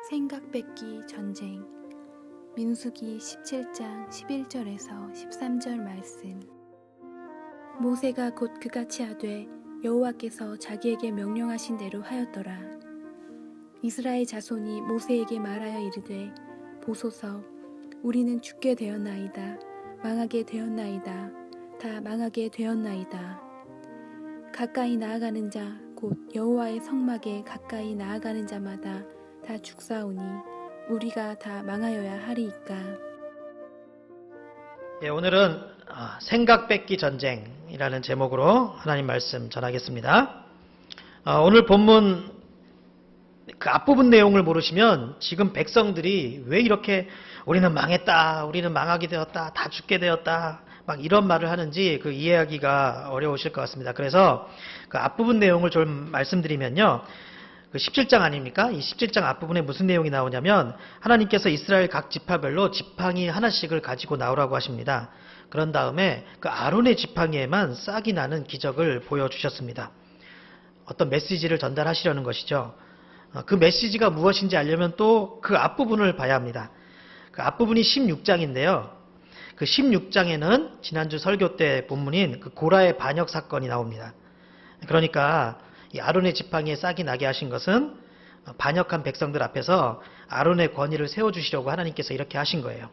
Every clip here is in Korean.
생각 뺏기 전쟁. 민수기 17장 11절에서 13절 말씀. 모세가 곧 그같이 하되 여호와께서 자기에게 명령하신 대로 하였더라. 이스라엘 자손이 모세에게 말하여 이르되 보소서, 우리는 죽게 되었나이다. 망하게 되었나이다. 다 망하게 되었나이다. 가까이 나아가는 자 곧 여호와의 성막에 가까이 나아가는 자마다 다 죽사오니 우리가 다 망하여야 하리이까. 예, 오늘은 생각 뺏기 전쟁이라는 제목으로 하나님 말씀 전하겠습니다. 오늘 본문 그 앞부분 내용을 모르시면 지금 백성들이 왜 이렇게 우리는 망했다, 우리는 망하게 되었다, 다 죽게 되었다, 막 이런 말을 하는지 그 이해하기가 어려우실 것 같습니다. 그래서 그 앞부분 내용을 좀 말씀드리면요. 그 17장 아닙니까? 이 17장 앞부분에 무슨 내용이 나오냐면 하나님께서 이스라엘 각 지파별로 지팡이 하나씩을 가지고 나오라고 하십니다. 그런 다음에 그 아론의 지팡이에만 싹이 나는 기적을 보여주셨습니다. 어떤 메시지를 전달하시려는 것이죠. 그 메시지가 무엇인지 알려면 또 그 앞부분을 봐야 합니다. 그 앞부분이 16장인데요. 그 16장에는 지난주 설교 때 본문인 그 고라의 반역 사건이 나옵니다. 그러니까 이 아론의 지팡이에 싹이 나게 하신 것은 반역한 백성들 앞에서 아론의 권위를 세워주시려고 하나님께서 이렇게 하신 거예요.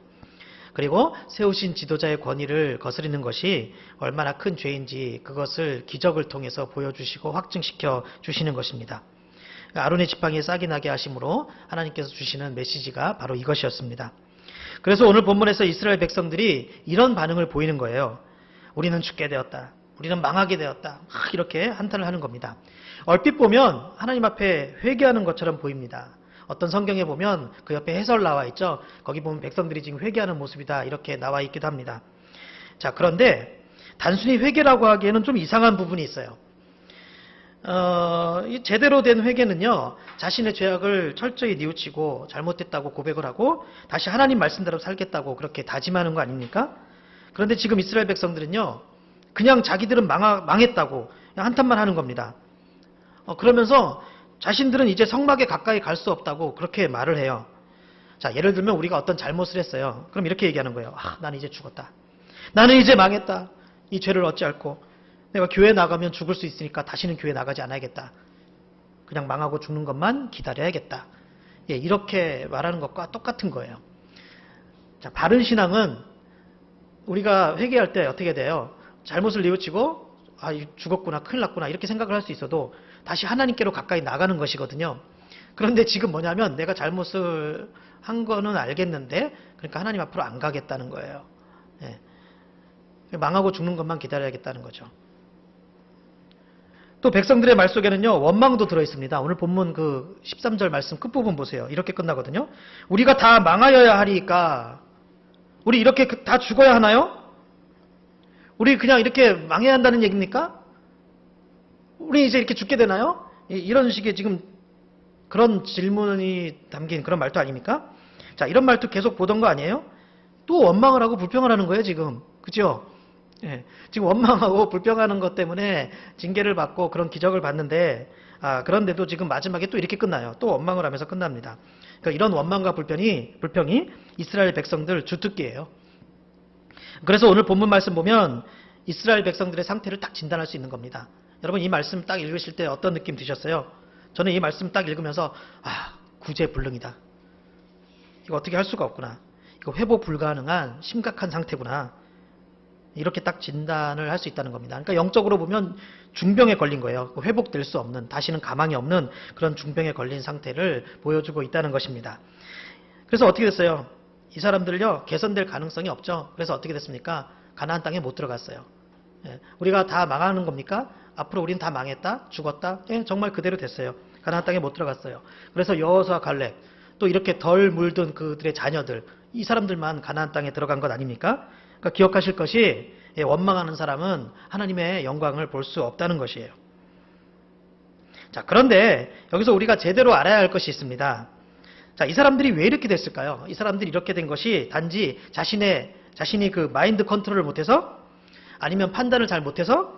그리고 세우신 지도자의 권위를 거스르는 것이 얼마나 큰 죄인지 그것을 기적을 통해서 보여주시고 확증시켜 주시는 것입니다. 아론의 지팡이에 싹이 나게 하심으로 하나님께서 주시는 메시지가 바로 이것이었습니다. 그래서 오늘 본문에서 이스라엘 백성들이 이런 반응을 보이는 거예요. 우리는 죽게 되었다. 우리는 망하게 되었다. 막 이렇게 한탄을 하는 겁니다. 얼핏 보면 하나님 앞에 회개하는 것처럼 보입니다. 어떤 성경에 보면 그 옆에 해설 나와 있죠. 거기 보면 백성들이 지금 회개하는 모습이다 이렇게 나와 있기도 합니다. 자, 그런데 단순히 회개라고 하기에는 좀 이상한 부분이 있어요. 제대로 된 회개는요, 자신의 죄악을 철저히 뉘우치고 잘못됐다고 고백을 하고 다시 하나님 말씀대로 살겠다고 그렇게 다짐하는 거 아닙니까? 그런데 지금 이스라엘 백성들은요, 그냥 자기들은 망했다고 한탄만 하는 겁니다. 그러면서 자신들은 이제 성막에 가까이 갈 수 없다고 그렇게 말을 해요. 자, 예를 들면 우리가 어떤 잘못을 했어요. 그럼 이렇게 얘기하는 거예요. 나는 이제 죽었다. 나는 이제 망했다. 이 죄를 어찌할꼬. 내가 교회 나가면 죽을 수 있으니까 다시는 교회 나가지 않아야겠다. 그냥 망하고 죽는 것만 기다려야겠다. 예, 이렇게 말하는 것과 똑같은 거예요. 자, 바른 신앙은 우리가 회개할 때 어떻게 돼요? 잘못을 뉘우치고 죽었구나, 큰일 났구나 이렇게 생각을 할 수 있어도 다시 하나님께로 가까이 나가는 것이거든요. 그런데 지금 뭐냐면 내가 잘못을 한 거는 알겠는데 그러니까 하나님 앞으로 안 가겠다는 거예요. 예. 망하고 죽는 것만 기다려야겠다는 거죠. 또 백성들의 말 속에는요, 원망도 들어있습니다. 오늘 본문 그 13절 말씀 끝부분 보세요. 이렇게 끝나거든요. 우리가 다 망하여야 하리까. 우리 이렇게 다 죽어야 하나요? 우리 그냥 이렇게 망해야 한다는 얘기입니까? 우리 이제 이렇게 죽게 되나요? 이런 식의 지금 그런 질문이 담긴 그런 말도 아닙니까? 자, 이런 말도 계속 보던 거 아니에요? 또 원망을 하고 불평을 하는 거예요, 지금. 그죠? 예, 지금 원망하고 불평하는 것 때문에 징계를 받고 그런 기적을 받는데, 그런데도 지금 마지막에 또 이렇게 끝나요. 또 원망을 하면서 끝납니다. 그러니까 이런 원망과 불평이 이스라엘 백성들 주특기예요. 그래서 오늘 본문 말씀 보면 이스라엘 백성들의 상태를 딱 진단할 수 있는 겁니다. 여러분 이 말씀 딱 읽으실 때 어떤 느낌 드셨어요? 저는 이 말씀 딱 읽으면서 구제불능이다. 이거 어떻게 할 수가 없구나. 이거 회복 불가능한 심각한 상태구나. 이렇게 딱 진단을 할 수 있다는 겁니다. 그러니까 영적으로 보면 중병에 걸린 거예요. 회복될 수 없는, 다시는 가망이 없는 그런 중병에 걸린 상태를 보여주고 있다는 것입니다. 그래서 어떻게 됐어요? 이 사람들요, 개선될 가능성이 없죠. 그래서 어떻게 됐습니까? 가나안 땅에 못 들어갔어요. 예, 우리가 다 망하는 겁니까? 앞으로 우린 다 망했다? 죽었다? 예, 정말 그대로 됐어요. 가나안 땅에 못 들어갔어요. 그래서 여호수아 갈렙, 또 이렇게 덜 물든 그들의 자녀들, 이 사람들만 가나안 땅에 들어간 것 아닙니까? 그러니까 기억하실 것이 원망하는 사람은 하나님의 영광을 볼 수 없다는 것이에요. 자, 그런데 여기서 우리가 제대로 알아야 할 것이 있습니다. 자, 이 사람들이 왜 이렇게 됐을까요? 이 사람들이 이렇게 된 것이 단지 자신이 그 마인드 컨트롤을 못해서 아니면 판단을 잘 못해서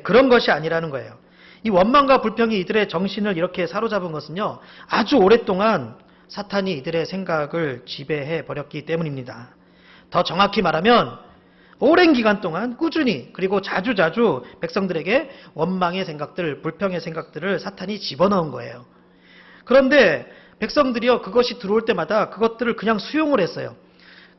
그런 것이 아니라는 거예요. 이 원망과 불평이 이들의 정신을 이렇게 사로잡은 것은요, 아주 오랫동안 사탄이 이들의 생각을 지배해 버렸기 때문입니다. 더 정확히 말하면 오랜 기간 동안 꾸준히 그리고 자주자주 백성들에게 원망의 생각들, 불평의 생각들을 사탄이 집어넣은 거예요. 그런데 백성들이요, 그것이 들어올 때마다 그것들을 그냥 수용을 했어요.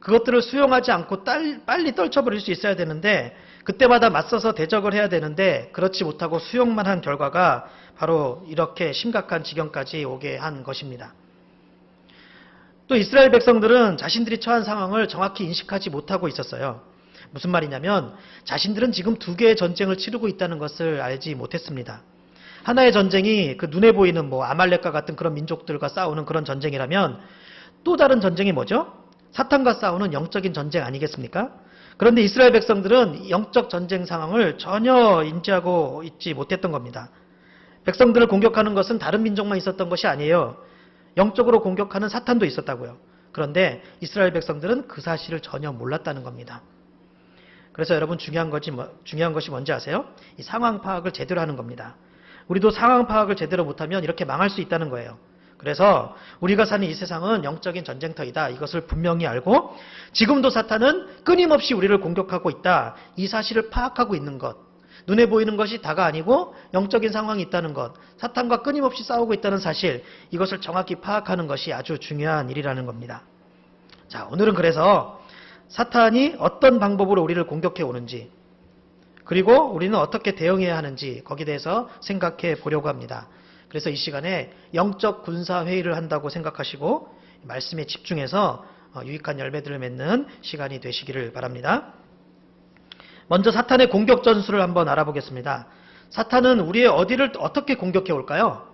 그것들을 수용하지 않고 빨리 떨쳐버릴 수 있어야 되는데, 그때마다 맞서서 대적을 해야 되는데 그렇지 못하고 수용만 한 결과가 바로 이렇게 심각한 지경까지 오게 한 것입니다. 또 이스라엘 백성들은 자신들이 처한 상황을 정확히 인식하지 못하고 있었어요. 무슨 말이냐면 자신들은 지금 두 개의 전쟁을 치르고 있다는 것을 알지 못했습니다. 하나의 전쟁이 그 눈에 보이는 아말렉과 같은 그런 민족들과 싸우는 그런 전쟁이라면, 또 다른 전쟁이 뭐죠? 사탄과 싸우는 영적인 전쟁 아니겠습니까? 그런데 이스라엘 백성들은 영적 전쟁 상황을 전혀 인지하고 있지 못했던 겁니다. 백성들을 공격하는 것은 다른 민족만 있었던 것이 아니에요. 영적으로 공격하는 사탄도 있었다고요. 그런데 이스라엘 백성들은 그 사실을 전혀 몰랐다는 겁니다. 그래서 여러분 중요한 것이 뭔지 아세요? 이 상황 파악을 제대로 하는 겁니다. 우리도 상황 파악을 제대로 못하면 이렇게 망할 수 있다는 거예요. 그래서 우리가 사는 이 세상은 영적인 전쟁터이다. 이것을 분명히 알고 지금도 사탄은 끊임없이 우리를 공격하고 있다. 이 사실을 파악하고 있는 것. 눈에 보이는 것이 다가 아니고 영적인 상황이 있다는 것. 사탄과 끊임없이 싸우고 있다는 사실. 이것을 정확히 파악하는 것이 아주 중요한 일이라는 겁니다. 자, 오늘은 그래서 사탄이 어떤 방법으로 우리를 공격해 오는지, 그리고 우리는 어떻게 대응해야 하는지 거기에 대해서 생각해 보려고 합니다. 그래서 이 시간에 영적 군사 회의를 한다고 생각하시고 말씀에 집중해서 유익한 열매들을 맺는 시간이 되시기를 바랍니다. 먼저 사탄의 공격 전술을 한번 알아보겠습니다. 사탄은 우리의 어디를 어떻게 공격해 올까요?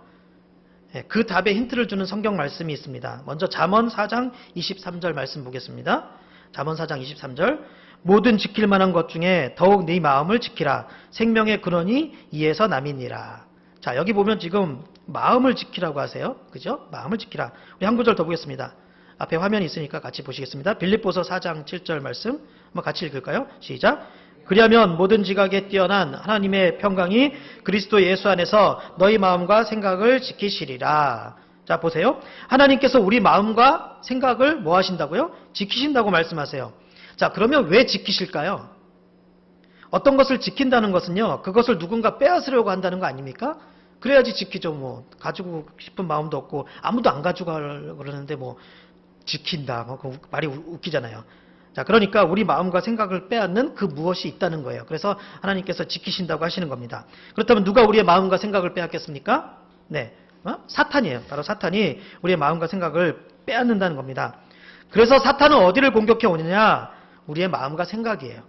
그 답에 힌트를 주는 성경 말씀이 있습니다. 먼저 잠언 4장 23절 말씀 보겠습니다. 잠언 4장 23절, 모든 지킬 만한 것 중에 더욱 네 마음을 지키라. 생명의 근원이 이에서 남이니라. 자, 여기 보면 지금 마음을 지키라고 하세요. 그죠? 마음을 지키라. 우리 한 구절 더 보겠습니다. 앞에 화면이 있으니까 같이 보시겠습니다. 빌립보서 4장 7절 말씀 한번 같이 읽을까요? 시작. 그리하면 모든 지각에 뛰어난 하나님의 평강이 그리스도 예수 안에서 너희 마음과 생각을 지키시리라. 자, 보세요. 하나님께서 우리 마음과 생각을 뭐 하신다고요? 지키신다고 말씀하세요. 자, 그러면 왜 지키실까요? 어떤 것을 지킨다는 것은요, 그것을 누군가 빼앗으려고 한다는 거 아닙니까? 그래야지 지키죠. 가지고 싶은 마음도 없고 아무도 안 가지고 가려고 그러는데 지킨다. 그 말이 웃기잖아요. 자, 그러니까 우리 마음과 생각을 빼앗는 그 무엇이 있다는 거예요. 그래서 하나님께서 지키신다고 하시는 겁니다. 그렇다면 누가 우리의 마음과 생각을 빼앗겠습니까? 네, 사탄이에요. 바로 사탄이 우리의 마음과 생각을 빼앗는다는 겁니다. 그래서 사탄은 어디를 공격해 오느냐? 우리의 마음과 생각이에요.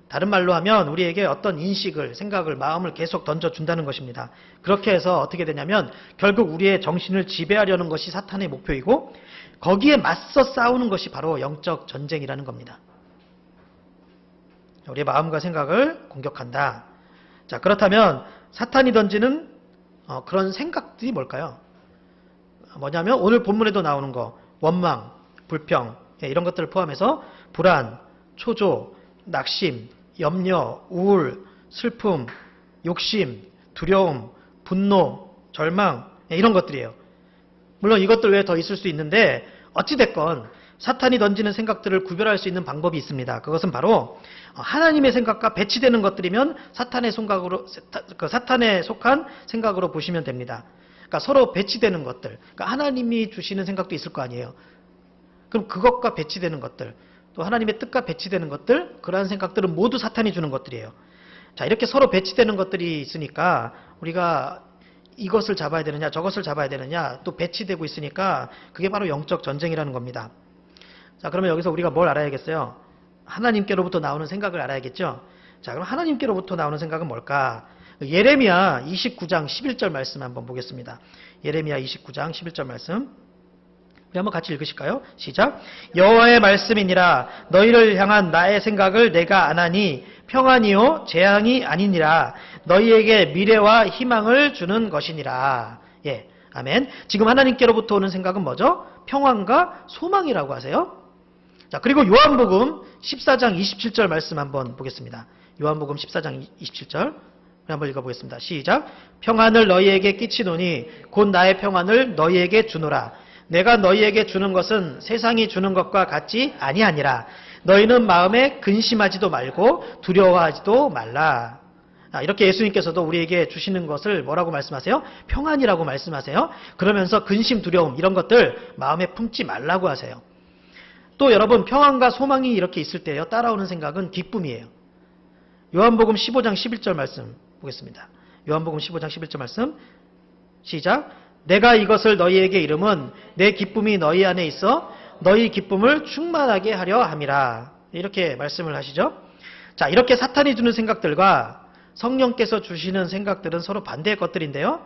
다른 말로 하면 우리에게 어떤 인식을, 생각을, 마음을 계속 던져준다는 것입니다. 그렇게 해서 어떻게 되냐면 결국 우리의 정신을 지배하려는 것이 사탄의 목표이고, 거기에 맞서 싸우는 것이 바로 영적 전쟁이라는 겁니다. 우리의 마음과 생각을 공격한다. 자, 그렇다면 사탄이 던지는 그런 생각들이 뭘까요? 뭐냐면 오늘 본문에도 나오는 거, 원망, 불평, 이런 것들을 포함해서 불안, 초조, 낙심, 염려, 우울, 슬픔, 욕심, 두려움, 분노, 절망, 이런 것들이에요. 물론 이것들 외에 더 있을 수 있는데 어찌됐건 사탄이 던지는 생각들을 구별할 수 있는 방법이 있습니다. 그것은 바로 하나님의 생각과 배치되는 것들이면 사탄에 속한 생각으로 보시면 됩니다. 그러니까 서로 배치되는 것들, 그러니까 하나님이 주시는 생각도 있을 거 아니에요. 그럼 그것과 배치되는 것들, 또 하나님의 뜻과 배치되는 것들, 그러한 생각들은 모두 사탄이 주는 것들이에요. 자, 이렇게 서로 배치되는 것들이 있으니까 우리가 이것을 잡아야 되느냐, 저것을 잡아야 되느냐, 또 배치되고 있으니까 그게 바로 영적 전쟁이라는 겁니다. 자, 그러면 여기서 우리가 뭘 알아야겠어요? 하나님께로부터 나오는 생각을 알아야겠죠? 자, 그럼 하나님께로부터 나오는 생각은 뭘까? 예레미야 29장 11절 말씀 한번 보겠습니다. 예레미야 29장 11절 말씀. 우리 한번 같이 읽으실까요? 시작. 여호와의 말씀이니라. 너희를 향한 나의 생각을 내가 아나니 평안이요 재앙이 아니니라. 너희에게 미래와 희망을 주는 것이니라. 예, 아멘. 지금 하나님께로부터 오는 생각은 뭐죠? 평안과 소망이라고 하세요. 자, 그리고 요한복음 14장 27절 말씀 한번 보겠습니다. 요한복음 14장 27절 한번 읽어보겠습니다. 시작. 평안을 너희에게 끼치노니 곧 나의 평안을 너희에게 주노라. 내가 너희에게 주는 것은 세상이 주는 것과 같지 아니하니라. 너희는 마음에 근심하지도 말고 두려워하지도 말라. 이렇게 예수님께서도 우리에게 주시는 것을 뭐라고 말씀하세요? 평안이라고 말씀하세요. 그러면서 근심, 두려움 이런 것들 마음에 품지 말라고 하세요. 또 여러분, 평안과 소망이 이렇게 있을 때요, 따라오는 생각은 기쁨이에요. 요한복음 15장 11절 말씀 보겠습니다. 요한복음 15장 11절 말씀 시작. 내가 이것을 너희에게 이름은 내 기쁨이 너희 안에 있어 너희 기쁨을 충만하게 하려 함이라. 이렇게 말씀을 하시죠. 자, 이렇게 사탄이 주는 생각들과 성령께서 주시는 생각들은 서로 반대의 것들인데요.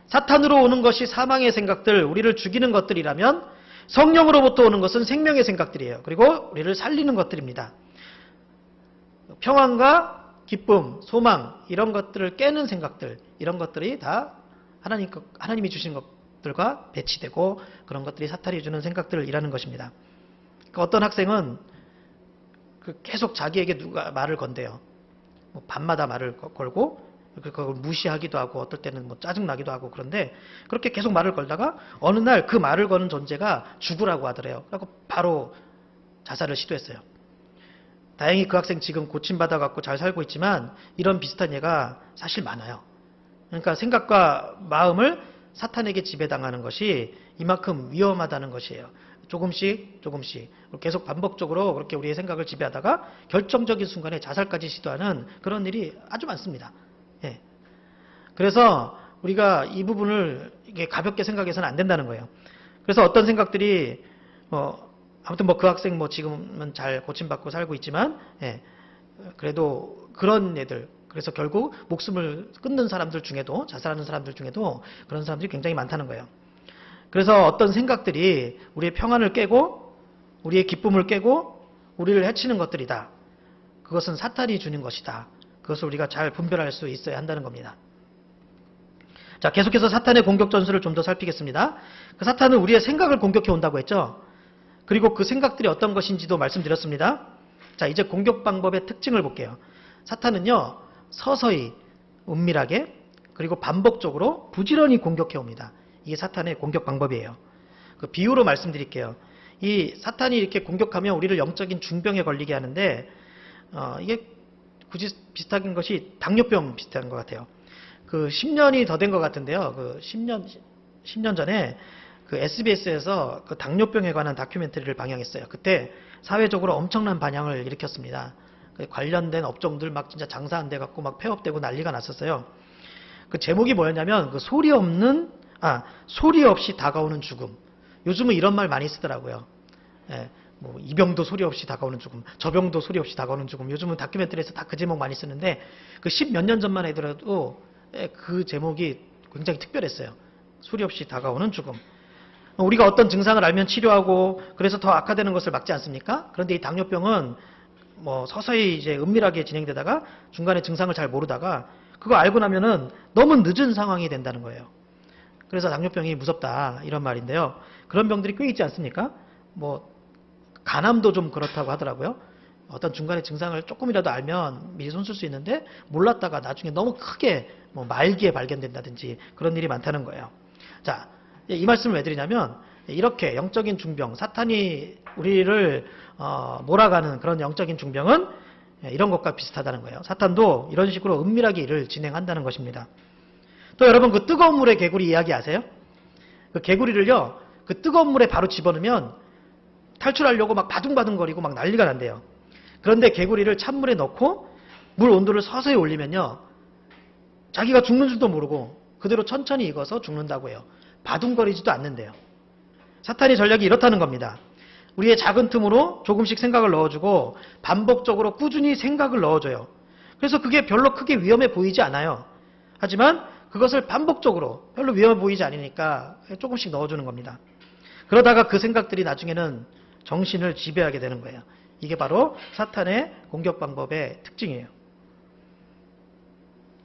사탄으로 오는 것이 사망의 생각들, 우리를 죽이는 것들이라면 성령으로부터 오는 것은 생명의 생각들이에요. 그리고 우리를 살리는 것들입니다. 평안과 기쁨, 소망 이런 것들을 깨는 생각들, 이런 것들이 다 하나님이 주신 것들과 배치되고 그런 것들이 사탄이 주는 생각들이라는 것입니다. 그러니까 어떤 학생은 계속 자기에게 누가 말을 건대요. 밤마다 말을 걸고 그걸 무시하기도 하고 어떨 때는 짜증나기도 하고 그런데 그렇게 계속 말을 걸다가 어느 날 그 말을 거는 존재가 죽으라고 하더래요. 그래서 바로 자살을 시도했어요. 다행히 그 학생 지금 고침받아갖고 잘 살고 있지만 이런 비슷한 예가 사실 많아요. 그러니까 생각과 마음을 사탄에게 지배당하는 것이 이만큼 위험하다는 것이에요. 조금씩 계속 반복적으로 그렇게 우리의 생각을 지배하다가 결정적인 순간에 자살까지 시도하는 그런 일이 아주 많습니다. 예. 그래서 우리가 이 부분을 이게 가볍게 생각해서는 안 된다는 거예요. 그래서 어떤 생각들이 아무튼 그 학생 지금은 잘 고침받고 살고 있지만 그래도 그런 애들, 그래서 결국 목숨을 끊는 사람들 중에도, 자살하는 사람들 중에도 그런 사람들이 굉장히 많다는 거예요. 그래서 어떤 생각들이 우리의 평안을 깨고 우리의 기쁨을 깨고 우리를 해치는 것들이다. 그것은 사탄이 주는 것이다. 그것을 우리가 잘 분별할 수 있어야 한다는 겁니다. 자, 계속해서 사탄의 공격 전술을 좀 더 살피겠습니다. 그 사탄은 우리의 생각을 공격해 온다고 했죠. 그리고 그 생각들이 어떤 것인지도 말씀드렸습니다. 자, 이제 공격 방법의 특징을 볼게요. 사탄은요, 서서히, 은밀하게, 그리고 반복적으로 부지런히 공격해 옵니다. 이게 사탄의 공격 방법이에요. 그 비유로 말씀드릴게요. 이 사탄이 이렇게 공격하면 우리를 영적인 중병에 걸리게 하는데 이게 굳이 비슷한 것이 당뇨병 비슷한 것 같아요. 10년이 더 된 것 같은데요. 10년 전에 SBS에서 당뇨병에 관한 다큐멘터리를 방영했어요. 그때 사회적으로 엄청난 반향을 일으켰습니다. 관련된 업종들 막 진짜 장사 안 돼갖고 막 폐업되고 난리가 났었어요. 그 제목이 뭐였냐면 소리 없이 다가오는 죽음. 요즘은 이런 말 많이 쓰더라고요. 이 병도 소리 없이 다가오는 죽음, 저 병도 소리 없이 다가오는 죽음. 요즘은 다큐멘터리에서 다 그 제목 많이 쓰는데 그 10몇 년 전만 해더라도 그 제목이 굉장히 특별했어요. 소리 없이 다가오는 죽음. 우리가 어떤 증상을 알면 치료하고 그래서 더 악화되는 것을 막지 않습니까? 그런데 이 당뇨병은 서서히 이제 은밀하게 진행되다가 중간에 증상을 잘 모르다가 그거 알고 나면은 너무 늦은 상황이 된다는 거예요. 그래서 당뇨병이 무섭다 이런 말인데요. 그런 병들이 꽤 있지 않습니까? 간암도 좀 그렇다고 하더라고요. 어떤 중간에 증상을 조금이라도 알면 미리 손쓸 수 있는데 몰랐다가 나중에 너무 크게 말기에 발견된다든지 그런 일이 많다는 거예요. 자, 이 말씀을 왜 드리냐면 이렇게 영적인 중병, 사탄이 우리를 몰아가는 그런 영적인 중병은 이런 것과 비슷하다는 거예요. 사탄도 이런 식으로 은밀하게 일을 진행한다는 것입니다. 또 여러분 그 뜨거운 물에 개구리 이야기 아세요? 그 개구리를요, 그 뜨거운 물에 바로 집어넣으면 탈출하려고 막 바둥바둥거리고 막 난리가 난대요. 그런데 개구리를 찬물에 넣고 물 온도를 서서히 올리면요, 자기가 죽는 줄도 모르고 그대로 천천히 익어서 죽는다고 해요. 바둥거리지도 않는데요. 사탄의 전략이 이렇다는 겁니다. 우리의 작은 틈으로 조금씩 생각을 넣어주고 반복적으로 꾸준히 생각을 넣어줘요. 그래서 그게 별로 크게 위험해 보이지 않아요. 하지만 그것을 반복적으로 별로 위험해 보이지 않으니까 조금씩 넣어주는 겁니다. 그러다가 그 생각들이 나중에는 정신을 지배하게 되는 거예요. 이게 바로 사탄의 공격 방법의 특징이에요.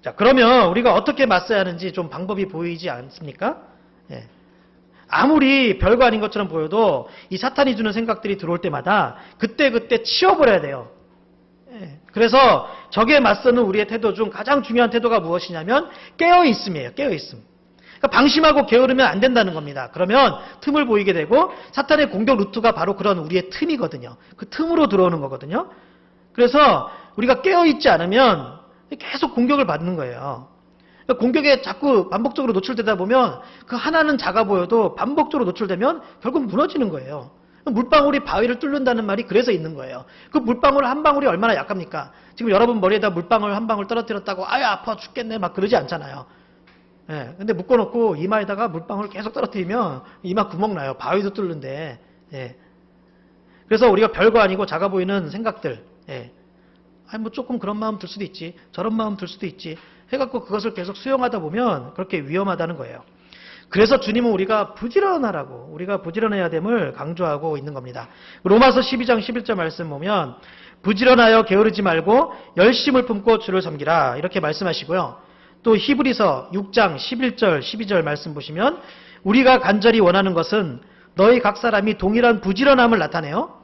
자, 그러면 우리가 어떻게 맞서야 하는지 좀 방법이 보이지 않습니까? 아무리 별거 아닌 것처럼 보여도 이 사탄이 주는 생각들이 들어올 때마다 그때그때 치워버려야 돼요. 그래서 적에 맞서는 우리의 태도 중 가장 중요한 태도가 무엇이냐면 깨어있음이에요. 깨어있음. 그러니까 방심하고 게으르면 안 된다는 겁니다. 그러면 틈을 보이게 되고 사탄의 공격 루트가 바로 그런 우리의 틈이거든요. 그 틈으로 들어오는 거거든요. 그래서 우리가 깨어있지 않으면 계속 공격을 받는 거예요. 공격에 자꾸 반복적으로 노출되다 보면 그 하나는 작아 보여도 반복적으로 노출되면 결국 무너지는 거예요. 물방울이 바위를 뚫는다는 말이 그래서 있는 거예요. 그 물방울 한 방울이 얼마나 약합니까? 지금 여러분 머리에다 물방울 한 방울 떨어뜨렸다고 아유 아파 죽겠네 막 그러지 않잖아요. 예, 근데 묶어놓고 이마에다가 물방울 계속 떨어뜨리면 이마 구멍 나요. 바위도 뚫는데. 예. 그래서 우리가 별거 아니고 작아 보이는 생각들, 예. 아니 뭐 조금 그런 마음 들 수도 있지, 저런 마음 들 수도 있지 해갖고 그것을 계속 수용하다 보면 그렇게 위험하다는 거예요. 그래서 주님은 우리가 부지런하라고, 우리가 부지런해야 됨을 강조하고 있는 겁니다. 로마서 12장 11절 말씀 보면 부지런하여 게으르지 말고 열심을 품고 주를 섬기라 이렇게 말씀하시고요. 또 히브리서 6장 11절 12절 말씀 보시면 우리가 간절히 원하는 것은 너희 각 사람이 동일한 부지런함을 나타내요.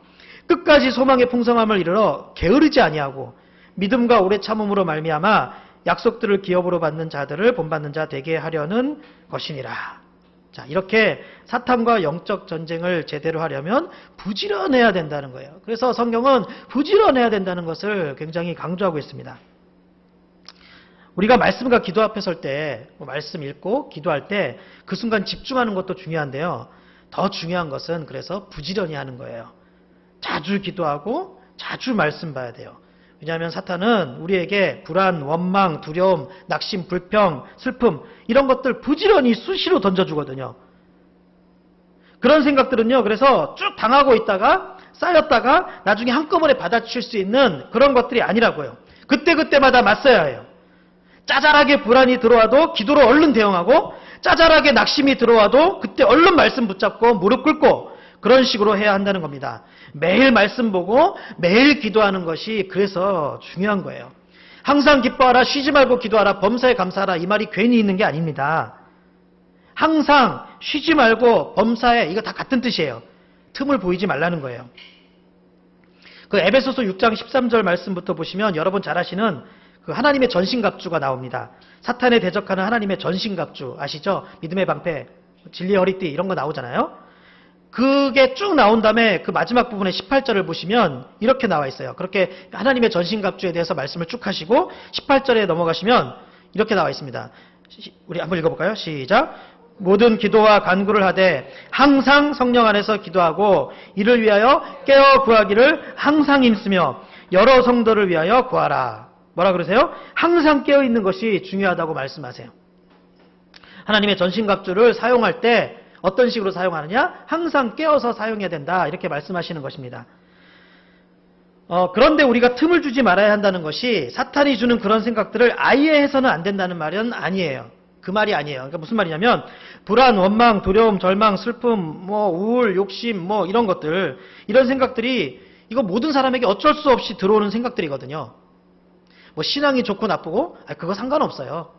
끝까지 소망의 풍성함을 이르러 게으르지 아니하고 믿음과 오래 참음으로 말미암아 약속들을 기업으로 받는 자들을 본받는 자 되게 하려는 것이니라. 자, 이렇게 사탄과 영적 전쟁을 제대로 하려면 부지런해야 된다는 거예요. 그래서 성경은 부지런해야 된다는 것을 굉장히 강조하고 있습니다. 우리가 말씀과 기도 앞에 설 때, 말씀 읽고 기도할 때 그 순간 집중하는 것도 중요한데요. 더 중요한 것은 그래서 부지런히 하는 거예요. 자주 기도하고 자주 말씀 봐야 돼요. 왜냐하면 사탄은 우리에게 불안, 원망, 두려움, 낙심, 불평, 슬픔 이런 것들 부지런히 수시로 던져주거든요. 그런 생각들은요. 그래서 쭉 당하고 있다가 쌓였다가 나중에 한꺼번에 받아칠 수 있는 그런 것들이 아니라고요. 그때그때마다 맞서야 해요. 짜잘하게 불안이 들어와도 기도로 얼른 대응하고 짜잘하게 낙심이 들어와도 그때 얼른 말씀 붙잡고 무릎 꿇고 그런 식으로 해야 한다는 겁니다. 매일 말씀 보고 매일 기도하는 것이 그래서 중요한 거예요. 항상 기뻐하라, 쉬지 말고 기도하라, 범사에 감사하라 이 말이 괜히 있는 게 아닙니다. 항상 쉬지 말고 범사에 이거 다 같은 뜻이에요. 틈을 보이지 말라는 거예요. 그 에베소서 6장 13절 말씀부터 보시면 여러분 잘 아시는 그 하나님의 전신갑주가 나옵니다. 사탄에 대적하는 하나님의 전신갑주 아시죠? 믿음의 방패, 진리의 허리띠 이런 거 나오잖아요. 그게 쭉 나온 다음에 그 마지막 부분에 18절을 보시면 이렇게 나와 있어요. 그렇게 하나님의 전신갑주에 대해서 말씀을 쭉 하시고 18절에 넘어가시면 이렇게 나와 있습니다. 우리 한번 읽어볼까요? 시작. 모든 기도와 간구를 하되 항상 성령 안에서 기도하고 이를 위하여 깨어 구하기를 항상 힘쓰며 여러 성도를 위하여 구하라. 뭐라 그러세요? 항상 깨어 있는 것이 중요하다고 말씀하세요. 하나님의 전신갑주를 사용할 때 어떤 식으로 사용하느냐? 항상 깨어서 사용해야 된다. 이렇게 말씀하시는 것입니다. 그런데 우리가 틈을 주지 말아야 한다는 것이 사탄이 주는 그런 생각들을 아예 해서는 안 된다는 말은 아니에요. 그 말이 아니에요. 그러니까 무슨 말이냐면 불안, 원망, 두려움, 절망, 슬픔, 우울, 욕심, 이런 것들 이런 생각들이 이거 모든 사람에게 어쩔 수 없이 들어오는 생각들이거든요. 신앙이 좋고 나쁘고 그거 상관없어요.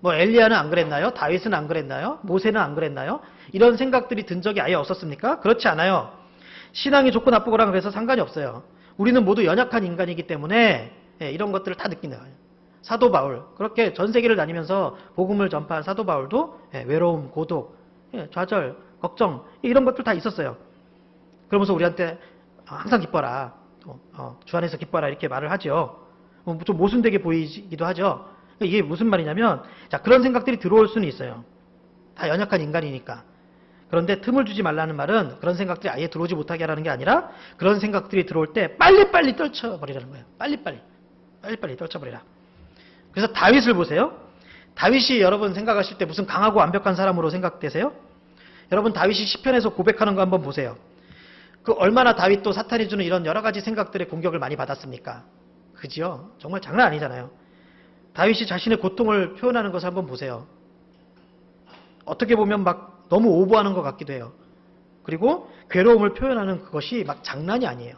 엘리야는 안 그랬나요? 다윗은 안 그랬나요? 모세는 안 그랬나요? 이런 생각들이 든 적이 아예 없었습니까? 그렇지 않아요. 신앙이 좋고 나쁘고랑 그래서 상관이 없어요. 우리는 모두 연약한 인간이기 때문에 이런 것들을 다 느끼는 거예요. 사도 바울, 그렇게 전 세계를 다니면서 복음을 전파한 사도 바울도 외로움, 고독, 좌절, 걱정 이런 것들 다 있었어요. 그러면서 우리한테 항상 기뻐라, 주 안에서 기뻐라 이렇게 말을 하죠. 좀 모순되게 보이기도 하죠. 이게 무슨 말이냐면 그런 생각들이 들어올 수는 있어요. 다 연약한 인간이니까. 그런데 틈을 주지 말라는 말은 그런 생각들이 아예 들어오지 못하게 하라는 게 아니라 그런 생각들이 들어올 때 빨리빨리 떨쳐버리라는 거예요. 빨리빨리 떨쳐버리라. 그래서 다윗을 보세요. 다윗이 여러분 생각하실 때 무슨 강하고 완벽한 사람으로 생각되세요? 여러분 다윗이 시편에서 고백하는 거 한번 보세요. 그 얼마나 다윗도 사탄이 주는 이런 여러 가지 생각들의 공격을 많이 받았습니까? 그지요? 정말 장난 아니잖아요. 다윗이 자신의 고통을 표현하는 것을 한번 보세요. 어떻게 보면 막 너무 오버하는 것 같기도 해요. 그리고 괴로움을 표현하는 그것이 막 장난이 아니에요.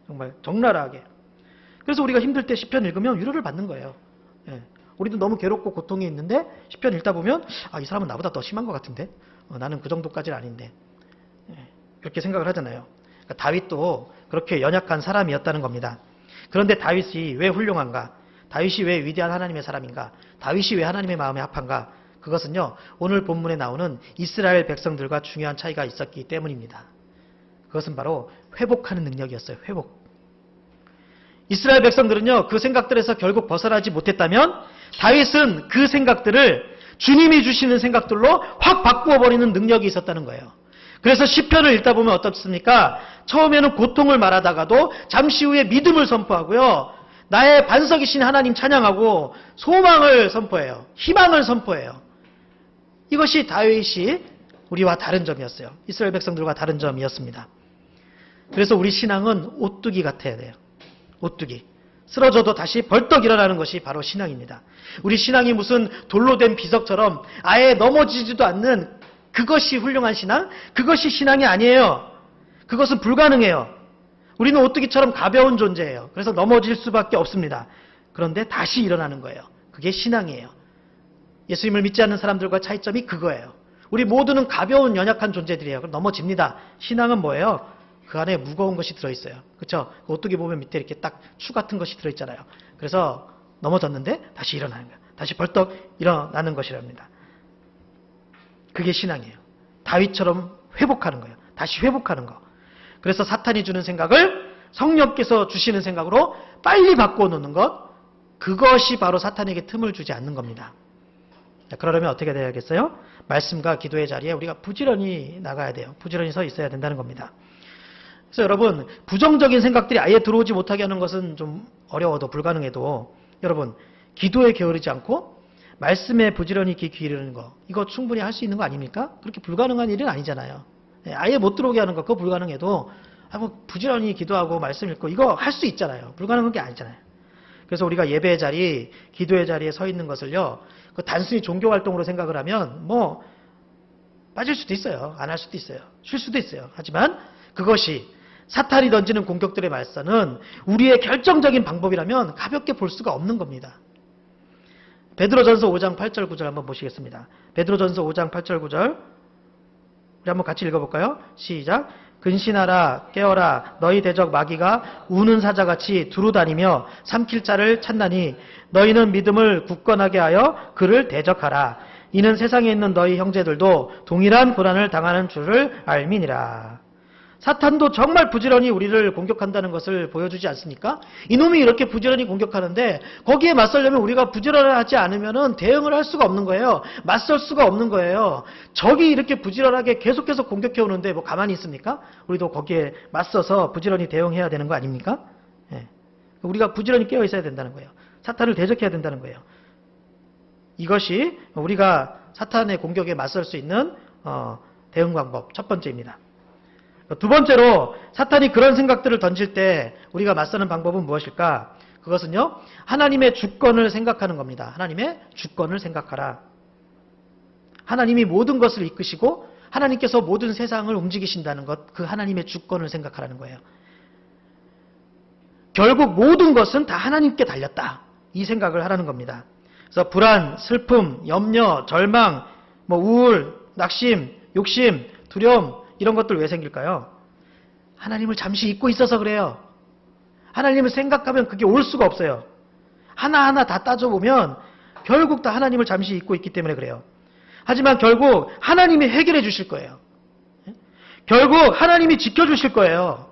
정말 적나라하게. 그래서 우리가 힘들 때 시편 읽으면 위로를 받는 거예요. 우리도 너무 괴롭고 고통이 있는데 시편 읽다 보면 이 사람은 나보다 더 심한 것 같은데 나는 그 정도까지는 아닌데 이렇게 생각을 하잖아요. 그러니까 다윗도 그렇게 연약한 사람이었다는 겁니다. 그런데 다윗이 왜 훌륭한가? 다윗이 왜 위대한 하나님의 사람인가? 다윗이 왜 하나님의 마음에 합한가? 그것은요, 오늘 본문에 나오는 이스라엘 백성들과 중요한 차이가 있었기 때문입니다. 그것은 바로 회복하는 능력이었어요. 회복. 이스라엘 백성들은요, 그 생각들에서 결국 벗어나지 못했다면 다윗은 그 생각들을 주님이 주시는 생각들로 확 바꾸어 버리는 능력이 있었다는 거예요. 그래서 시편을 읽다 보면 어떻습니까? 처음에는 고통을 말하다가도 잠시 후에 믿음을 선포하고요. 나의 반석이신 하나님 찬양하고 소망을 선포해요. 희망을 선포해요. 이것이 다윗이 우리와 다른 점이었어요. 이스라엘 백성들과 다른 점이었습니다. 그래서 우리 신앙은 오뚜기 같아야 돼요. 오뚜기. 쓰러져도 다시 벌떡 일어나는 것이 바로 신앙입니다. 우리 신앙이 무슨 돌로 된 비석처럼 아예 넘어지지도 않는 그것이 훌륭한 신앙? 그것이 신앙이 아니에요. 그것은 불가능해요. 우리는 오뚜기처럼 가벼운 존재예요. 그래서 넘어질 수밖에 없습니다. 그런데 다시 일어나는 거예요. 그게 신앙이에요. 예수님을 믿지 않는 사람들과 차이점이 그거예요. 우리 모두는 가벼운 연약한 존재들이에요. 그럼 넘어집니다. 신앙은 뭐예요? 그 안에 무거운 것이 들어있어요. 그렇죠? 오뚜기 보면 밑에 이렇게 딱 추 같은 것이 들어있잖아요. 그래서 넘어졌는데 다시 일어나는 거예요. 다시 벌떡 일어나는 것이랍니다. 그게 신앙이에요. 다윗처럼 회복하는 거예요. 다시 회복하는 거. 그래서 사탄이 주는 생각을 성령께서 주시는 생각으로 빨리 바꾸어 놓는 것. 그것이 바로 사탄에게 틈을 주지 않는 겁니다. 자, 그러려면 어떻게 돼야겠어요? 말씀과 기도의 자리에 우리가 부지런히 나가야 돼요. 부지런히 서 있어야 된다는 겁니다. 그래서 여러분, 부정적인 생각들이 아예 들어오지 못하게 하는 것은 좀 어려워도 불가능해도 여러분, 기도에 게으르지 않고 말씀에 부지런히 귀 기울이는 거, 이거 충분히 할 수 있는 거 아닙니까? 그렇게 불가능한 일은 아니잖아요. 아예 못 들어오게 하는 거, 그거 불가능해도 뭐 부지런히 기도하고 말씀 읽고 이거 할 수 있잖아요. 불가능한 게 아니잖아요. 그래서 우리가 예배의 자리, 기도의 자리에 서 있는 것을요, 단순히 종교활동으로 생각을 하면 뭐 빠질 수도 있어요. 안 할 수도 있어요. 쉴 수도 있어요. 하지만 그것이 사탄이 던지는 공격들에 맞서는 우리의 결정적인 방법이라면 가볍게 볼 수가 없는 겁니다. 베드로전서 5장 8절 9절 한번 보시겠습니다. 베드로전서 5장 8절 9절 우리 한번 같이 읽어볼까요? 시작. 근신하라 깨어라 너희 대적 마귀가 우는 사자같이 두루다니며 삼킬 자를 찾나니 너희는 믿음을 굳건하게 하여 그를 대적하라. 이는 세상에 있는 너희 형제들도 동일한 고난을 당하는 줄을 알미니라. 사탄도 정말 부지런히 우리를 공격한다는 것을 보여주지 않습니까? 이놈이 이렇게 부지런히 공격하는데 거기에 맞서려면 우리가 부지런하지 않으면 대응을 할 수가 없는 거예요. 맞설 수가 없는 거예요. 적이 이렇게 부지런하게 계속해서 공격해 오는데 뭐 가만히 있습니까? 우리도 거기에 맞서서 부지런히 대응해야 되는 거 아닙니까? 예. 우리가 부지런히 깨어 있어야 된다는 거예요. 사탄을 대적해야 된다는 거예요. 이것이 우리가 사탄의 공격에 맞설 수 있는 대응 방법 첫 번째입니다. 두 번째로 사탄이 그런 생각들을 던질 때 우리가 맞서는 방법은 무엇일까? 그것은요, 하나님의 주권을 생각하는 겁니다. 하나님의 주권을 생각하라. 하나님이 모든 것을 이끄시고 하나님께서 모든 세상을 움직이신다는 것, 그 하나님의 주권을 생각하라는 거예요. 결국 모든 것은 다 하나님께 달렸다. 이 생각을 하라는 겁니다. 그래서 불안, 슬픔, 염려, 절망, 우울, 낙심, 욕심, 두려움 이런 것들 왜 생길까요? 하나님을 잠시 잊고 있어서 그래요. 하나님을 생각하면 그게 올 수가 없어요. 하나하나 다 따져보면 결국 다 하나님을 잠시 잊고 있기 때문에 그래요. 하지만 결국 하나님이 해결해 주실 거예요. 결국 하나님이 지켜주실 거예요.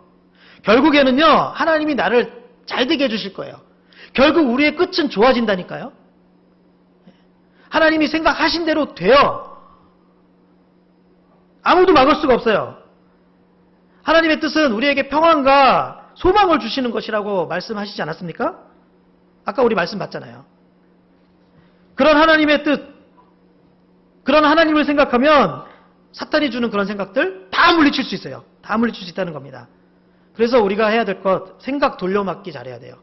결국에는요, 하나님이 나를 잘 되게 해주실 거예요. 결국 우리의 끝은 좋아진다니까요. 하나님이 생각하신 대로 돼요. 아무도 막을 수가 없어요. 하나님의 뜻은 우리에게 평안과 소망을 주시는 것이라고 말씀하시지 않았습니까? 아까 우리 말씀 봤잖아요. 그런 하나님의 뜻, 그런 하나님을 생각하면 사탄이 주는 그런 생각들 다 물리칠 수 있어요. 다 물리칠 수 있다는 겁니다. 그래서 우리가 해야 될 것, 생각 돌려막기 잘해야 돼요.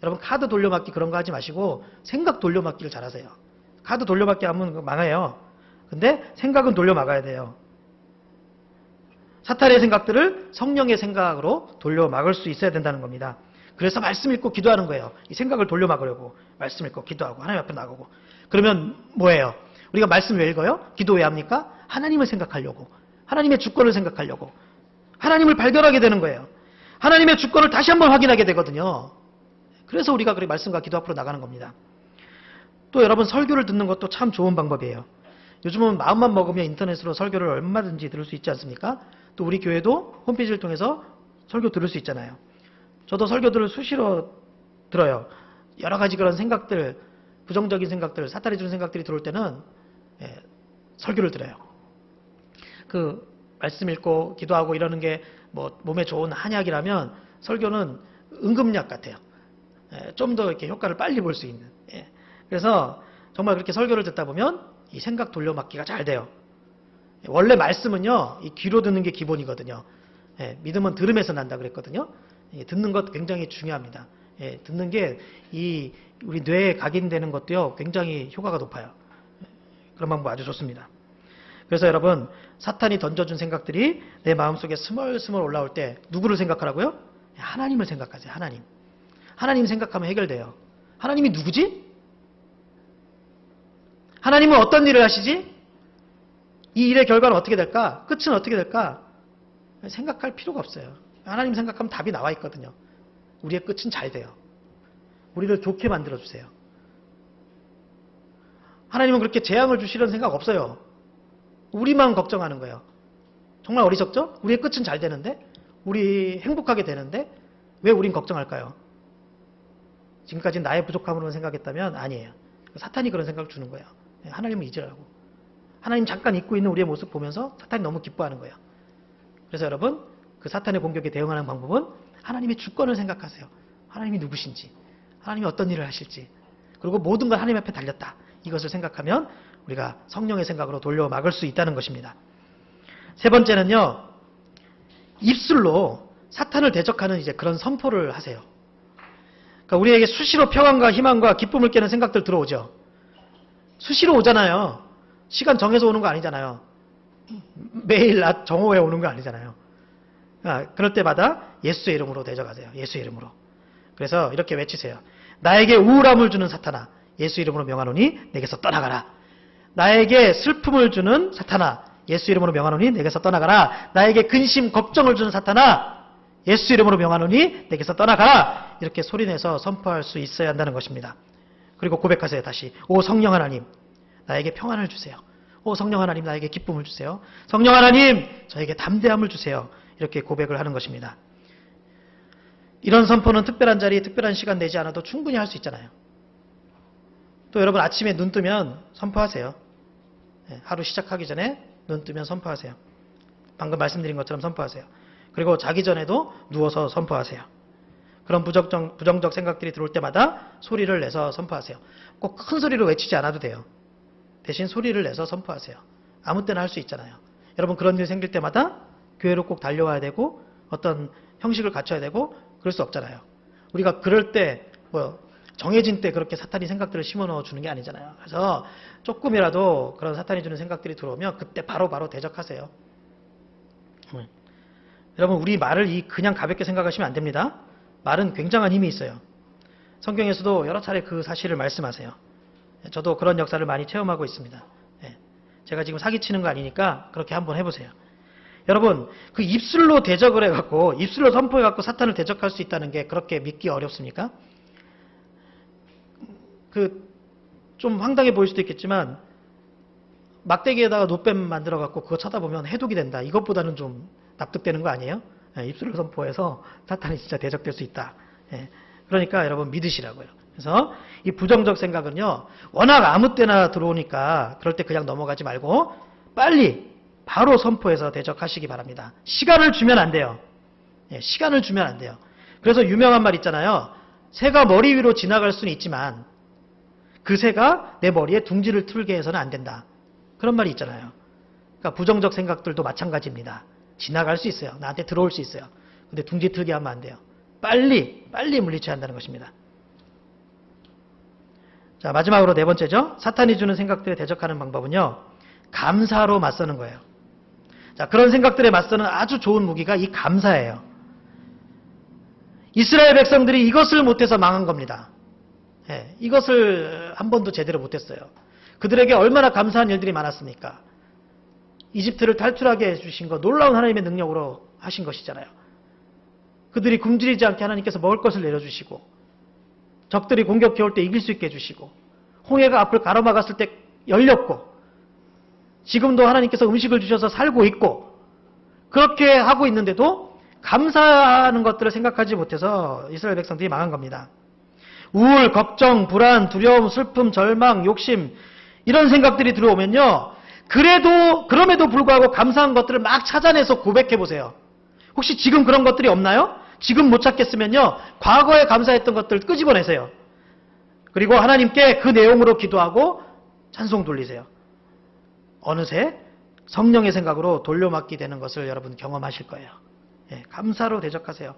여러분 카드 돌려막기 그런 거 하지 마시고 생각 돌려막기를 잘하세요. 카드 돌려막기 하면 망해요. 근데 생각은 돌려막아야 돼요. 사탄의 생각들을 성령의 생각으로 돌려막을 수 있어야 된다는 겁니다. 그래서 말씀 읽고 기도하는 거예요. 이 생각을 돌려막으려고 말씀 읽고 기도하고 하나님 앞에 나가고. 그러면 뭐예요? 우리가 말씀 왜 읽어요? 기도 왜 합니까? 하나님을 생각하려고. 하나님의 주권을 생각하려고. 하나님을 발견하게 되는 거예요. 하나님의 주권을 다시 한번 확인하게 되거든요. 그래서 우리가 그렇게 말씀과 기도 앞으로 나가는 겁니다. 또 여러분 설교를 듣는 것도 참 좋은 방법이에요. 요즘은 마음만 먹으면 인터넷으로 설교를 얼마든지 들을 수 있지 않습니까? 또 우리 교회도 홈페이지를 통해서 설교 들을 수 있잖아요. 저도 설교들을 수시로 들어요. 여러 가지 그런 생각들, 부정적인 생각들, 사탄이 주는 생각들이 들어올 때는 설교를 들어요. 그 말씀 읽고 기도하고 이러는 게 뭐 몸에 좋은 한약이라면 설교는 응급약 같아요. 좀 더 이렇게 효과를 빨리 볼 수 있는. 그래서 정말 그렇게 설교를 듣다 보면 이 생각 돌려막기가 잘 돼요. 원래 말씀은요, 이 귀로 듣는 게 기본이거든요. 믿음은 들음에서 난다 그랬거든요. 듣는 것 굉장히 중요합니다. 듣는 게 이 우리 뇌에 각인되는 것도요, 굉장히 효과가 높아요. 그런 방법 아주 좋습니다. 그래서 여러분, 사탄이 던져준 생각들이 내 마음속에 스멀스멀 올라올 때 누구를 생각하라고요? 하나님을 생각하세요. 하나님. 하나님 생각하면 해결돼요. 하나님이 누구지? 하나님은 어떤 일을 하시지? 이 일의 결과는 어떻게 될까? 끝은 어떻게 될까? 생각할 필요가 없어요. 하나님 생각하면 답이 나와 있거든요. 우리의 끝은 잘 돼요. 우리를 좋게 만들어주세요. 하나님은 그렇게 재앙을 주시려는 생각 없어요. 우리만 걱정하는 거예요. 정말 어리석죠? 우리의 끝은 잘 되는데, 우리 행복하게 되는데 왜 우린 걱정할까요? 지금까지 나의 부족함으로 생각했다면 아니에요. 사탄이 그런 생각을 주는 거예요. 하나님을 잊으라고. 하나님 잠깐 잊고 있는 우리의 모습 보면서 사탄이 너무 기뻐하는 거예요. 그래서 여러분, 그 사탄의 공격에 대응하는 방법은 하나님의 주권을 생각하세요. 하나님이 누구신지, 하나님이 어떤 일을 하실지, 그리고 모든 걸 하나님 앞에 달렸다. 이것을 생각하면 우리가 성령의 생각으로 돌려 막을 수 있다는 것입니다. 세 번째는요, 입술로 사탄을 대적하는 이제 그런 선포를 하세요. 그러니까 우리에게 수시로 평안과 희망과 기쁨을 깨는 생각들 들어오죠. 수시로 오잖아요. 시간 정해서 오는 거 아니잖아요. 매일 낮 정오에 오는 거 아니잖아요. 그럴 때마다 예수의 이름으로 대적하세요. 예수의 이름으로. 그래서 이렇게 외치세요. 나에게 우울함을 주는 사탄아, 예수 이름으로 명하노니 내게서 떠나가라. 나에게 슬픔을 주는 사탄아, 예수 이름으로 명하노니 내게서 떠나가라. 나에게 근심, 걱정을 주는 사탄아, 예수 이름으로 명하노니 내게서 떠나가라. 이렇게 소리내서 선포할 수 있어야 한다는 것입니다. 그리고 고백하세요. 다시. 오 성령 하나님, 나에게 평안을 주세요. 오 성령 하나님, 나에게 기쁨을 주세요. 성령 하나님, 저에게 담대함을 주세요. 이렇게 고백을 하는 것입니다. 이런 선포는 특별한 자리, 특별한 시간 내지 않아도 충분히 할 수 있잖아요. 또 여러분, 아침에 눈 뜨면 선포하세요. 하루 시작하기 전에 눈 뜨면 선포하세요. 방금 말씀드린 것처럼 선포하세요. 그리고 자기 전에도 누워서 선포하세요. 그런 부정적 생각들이 들어올 때마다 소리를 내서 선포하세요. 꼭 큰 소리로 외치지 않아도 돼요. 대신 소리를 내서 선포하세요. 아무 때나 할 수 있잖아요. 여러분, 그런 일 생길 때마다 교회로 꼭 달려와야 되고 어떤 형식을 갖춰야 되고 그럴 수 없잖아요. 우리가 그럴 때 정해진 때 그렇게 사탄이 생각들을 심어넣어 주는 게 아니잖아요. 그래서 조금이라도 그런 사탄이 주는 생각들이 들어오면 그때 바로 대적하세요. 여러분, 우리 말을 그냥 가볍게 생각하시면 안 됩니다. 말은 굉장한 힘이 있어요. 성경에서도 여러 차례 그 사실을 말씀하세요. 저도 그런 역사를 많이 체험하고 있습니다. 제가 지금 사기치는 거 아니니까 그렇게 한번 해보세요. 여러분, 그 입술로 대적을 해갖고, 입술로 선포해갖고 사탄을 대적할 수 있다는 게 그렇게 믿기 어렵습니까? 좀 황당해 보일 수도 있겠지만, 막대기에다가 노뱀 만들어갖고 그거 쳐다보면 해독이 된다. 이것보다는 좀 납득되는 거 아니에요? 입술로 선포해서 사탄이 진짜 대적될 수 있다. 그러니까 여러분 믿으시라고요. 그래서 이 부정적 생각은요, 워낙 아무 때나 들어오니까 그럴 때 그냥 넘어가지 말고 빨리 바로 선포해서 대적하시기 바랍니다. 시간을 주면 안 돼요. 시간을 주면 안 돼요. 그래서 유명한 말 있잖아요. 새가 머리 위로 지나갈 수는 있지만 그 새가 내 머리에 둥지를 틀게 해서는 안 된다. 그런 말이 있잖아요. 그러니까 부정적 생각들도 마찬가지입니다. 지나갈 수 있어요. 나한테 들어올 수 있어요. 근데 둥지 틀게 하면 안 돼요. 빨리 물리쳐야 한다는 것입니다. 자, 마지막으로 네 번째죠. 사탄이 주는 생각들에 대적하는 방법은요, 감사로 맞서는 거예요. 자, 그런 생각들에 맞서는 아주 좋은 무기가 이 감사예요. 이스라엘 백성들이 이것을 못해서 망한 겁니다. 이것을 한 번도 제대로 못했어요. 그들에게 얼마나 감사한 일들이 많았습니까? 이집트를 탈출하게 해주신 것, 놀라운 하나님의 능력으로 하신 것이잖아요. 그들이 굶주리지 않게 하나님께서 먹을 것을 내려주시고, 적들이 공격해올 때 이길 수 있게 해주시고, 홍해가 앞을 가로막았을 때 열렸고, 지금도 하나님께서 음식을 주셔서 살고 있고 그렇게 하고 있는데도 감사하는 것들을 생각하지 못해서 이스라엘 백성들이 망한 겁니다. 우울, 걱정, 불안, 두려움, 슬픔, 절망, 욕심 이런 생각들이 들어오면요. 그럼에도 불구하고 감사한 것들을 막 찾아내서 고백해 보세요. 혹시 지금 그런 것들이 없나요? 지금 못 찾겠으면요. 과거에 감사했던 것들을 끄집어내세요. 그리고 하나님께 그 내용으로 기도하고 찬송 돌리세요. 어느새 성령의 생각으로 돌려막기 되는 것을 여러분 경험하실 거예요. 예, 감사로 대적하세요.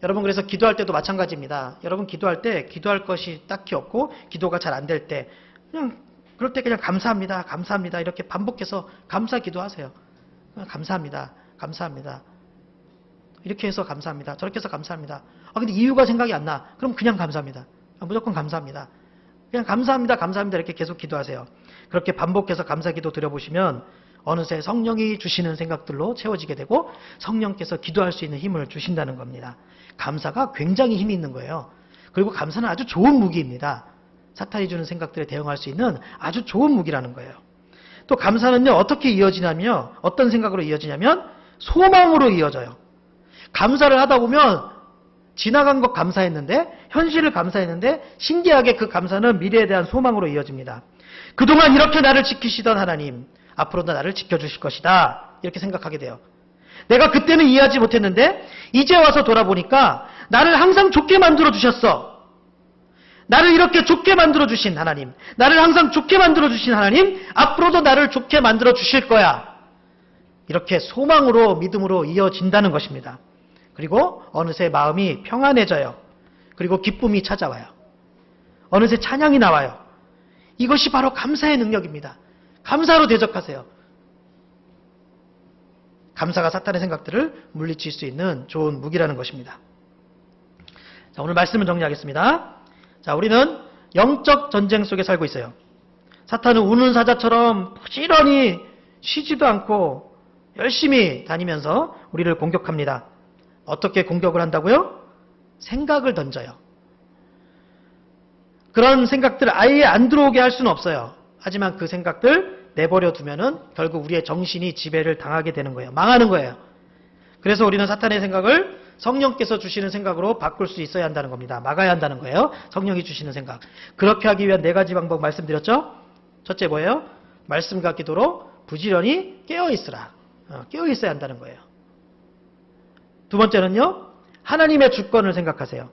여러분 그래서 기도할 때도 마찬가지입니다. 여러분 기도할 때 기도할 것이 딱히 없고 기도가 잘 안 될 때 그럴 때 그냥 감사합니다. 감사합니다. 이렇게 반복해서 감사 기도하세요. 감사합니다. 감사합니다. 이렇게 해서 감사합니다. 저렇게 해서 감사합니다. 근데 이유가 생각이 안 나. 그럼 그냥 감사합니다. 무조건 감사합니다. 그냥 감사합니다. 감사합니다. 이렇게 계속 기도하세요. 그렇게 반복해서 감사 기도 드려보시면 어느새 성령이 주시는 생각들로 채워지게 되고 성령께서 기도할 수 있는 힘을 주신다는 겁니다. 감사가 굉장히 힘이 있는 거예요. 그리고 감사는 아주 좋은 무기입니다. 사탄이 주는 생각들에 대응할 수 있는 아주 좋은 무기라는 거예요. 또 감사는요, 어떻게 이어지냐면요, 어떤 생각으로 이어지냐면 소망으로 이어져요. 감사를 하다 보면 지나간 것 감사했는데, 현실을 감사했는데 신기하게 그 감사는 미래에 대한 소망으로 이어집니다. 그동안 이렇게 나를 지키시던 하나님, 앞으로도 나를 지켜주실 것이다. 이렇게 생각하게 돼요. 내가 그때는 이해하지 못했는데 이제 와서 돌아보니까 나를 항상 좋게 만들어 주셨어. 나를 이렇게 좋게 만들어 주신 하나님, 나를 항상 좋게 만들어 주신 하나님, 앞으로도 나를 좋게 만들어 주실 거야. 이렇게 소망으로, 믿음으로 이어진다는 것입니다. 그리고 어느새 마음이 평안해져요. 그리고 기쁨이 찾아와요. 어느새 찬양이 나와요. 이것이 바로 감사의 능력입니다. 감사로 대적하세요. 감사가 사탄의 생각들을 물리칠 수 있는 좋은 무기라는 것입니다. 자, 오늘 말씀을 정리하겠습니다. 자, 우리는 영적 전쟁 속에 살고 있어요. 사탄은 우는 사자처럼 부지런히 쉬지도 않고 열심히 다니면서 우리를 공격합니다. 어떻게 공격을 한다고요? 생각을 던져요. 그런 생각들을 아예 안 들어오게 할 수는 없어요. 하지만 그 생각들 내버려 두면은 결국 우리의 정신이 지배를 당하게 되는 거예요. 망하는 거예요. 그래서 우리는 사탄의 생각을 성령께서 주시는 생각으로 바꿀 수 있어야 한다는 겁니다. 막아야 한다는 거예요. 성령이 주시는 생각. 그렇게 하기 위한 4가지 방법 말씀드렸죠? 첫째 뭐예요? 말씀과 기도로 부지런히 깨어있으라. 깨어있어야 한다는 거예요. 두 번째는요, 하나님의 주권을 생각하세요.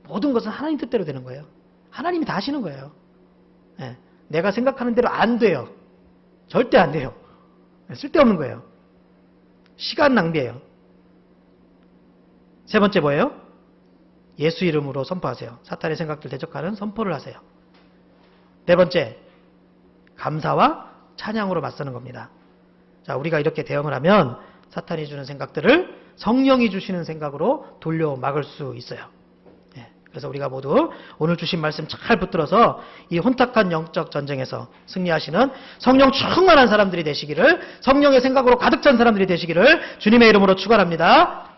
모든 것은 하나님 뜻대로 되는 거예요. 하나님이 다 하시는 거예요. 네. 내가 생각하는 대로 안 돼요. 절대 안 돼요. 쓸데없는 거예요. 시간 낭비예요. 세 번째 뭐예요? 예수 이름으로 선포하세요. 사탄의 생각들 대적하는 선포를 하세요. 네 번째, 감사와 찬양으로 맞서는 겁니다. 자, 우리가 이렇게 대응을 하면 사탄이 주는 생각들을 성령이 주시는 생각으로 돌려 막을 수 있어요. 그래서 우리가 모두 오늘 주신 말씀 잘 붙들어서 이 혼탁한 영적 전쟁에서 승리하시는 성령 충만한 사람들이 되시기를, 성령의 생각으로 가득 찬 사람들이 되시기를 주님의 이름으로 축원합니다.